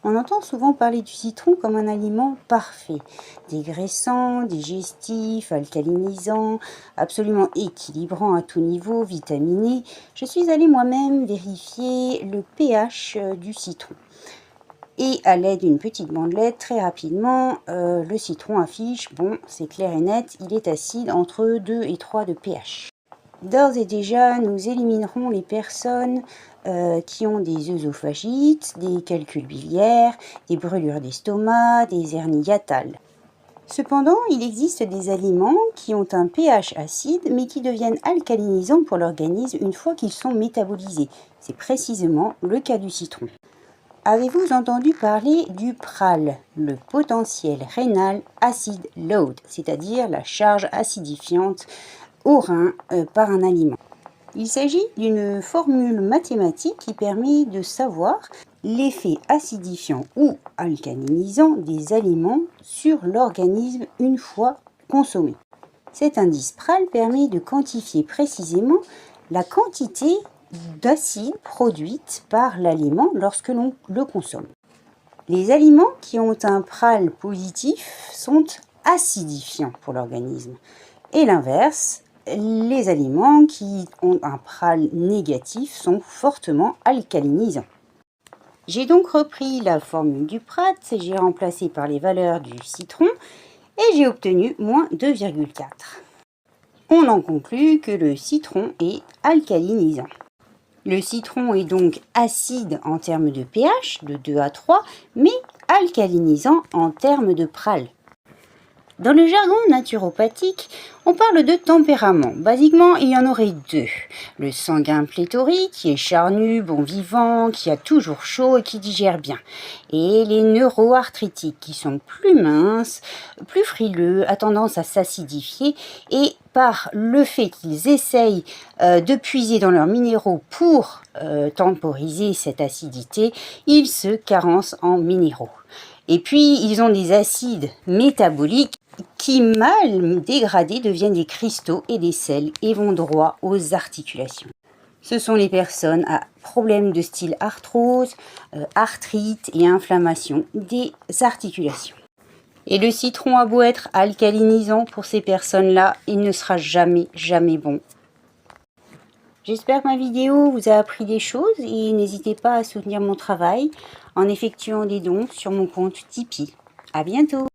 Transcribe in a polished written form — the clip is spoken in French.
On entend souvent parler du citron comme un aliment parfait, dégraissant, digestif, alcalinisant, absolument équilibrant à tout niveau, vitaminé. Je suis allée moi-même vérifier le pH du citron. Et à l'aide d'une petite bandelette, très rapidement, le citron affiche, bon, c'est clair et net, il est acide entre 2 et 3 de pH. D'ores et déjà, nous éliminerons les personnes qui ont des œsophagites, des calculs biliaires, des brûlures d'estomac, des hernies hiatales. Cependant, il existe des aliments qui ont un pH acide mais qui deviennent alcalinisants pour l'organisme une fois qu'ils sont métabolisés. C'est précisément le cas du citron. Avez-vous entendu parler du PRAL, le potentiel rénal acid load, c'est-à-dire la charge acidifiante au rein par un aliment? Il s'agit d'une formule mathématique qui permet de savoir l'effet acidifiant ou alcalinisant des aliments sur l'organisme une fois consommés. Cet indice PRAL permet de quantifier précisément la quantité d'acide produite par l'aliment lorsque l'on le consomme. Les aliments qui ont un PRAL positif sont acidifiants pour l'organisme et l'inverse, les aliments qui ont un PRAL négatif sont fortement alcalinisants. J'ai donc repris la formule du PRAT, j'ai remplacé par les valeurs du citron et j'ai obtenu moins 2,4. On en conclut que le citron est alcalinisant. Le citron est donc acide en termes de pH, de 2 à 3, mais alcalinisant en termes de PRAL. Dans le jargon naturopathique, on parle de tempérament. Basiquement, il y en aurait deux. Le sanguin pléthorique, qui est charnu, bon vivant, qui a toujours chaud et qui digère bien. Et les neuroarthritiques, qui sont plus minces, plus frileux, à tendance à s'acidifier. Et par le fait qu'ils essayent de puiser dans leurs minéraux pour temporiser cette acidité, ils se carencent en minéraux. Et puis, ils ont des acides métaboliques qui, mal dégradés, deviennent des cristaux et des sels et vont droit aux articulations. Ce sont les personnes à problèmes de style arthrose, arthrite et inflammation des articulations. Et le citron a beau être alcalinisant pour ces personnes-là, il ne sera jamais bon. J'espère que ma vidéo vous a appris des choses et n'hésitez pas à soutenir mon travail en effectuant des dons sur mon compte Tipeee. À bientôt!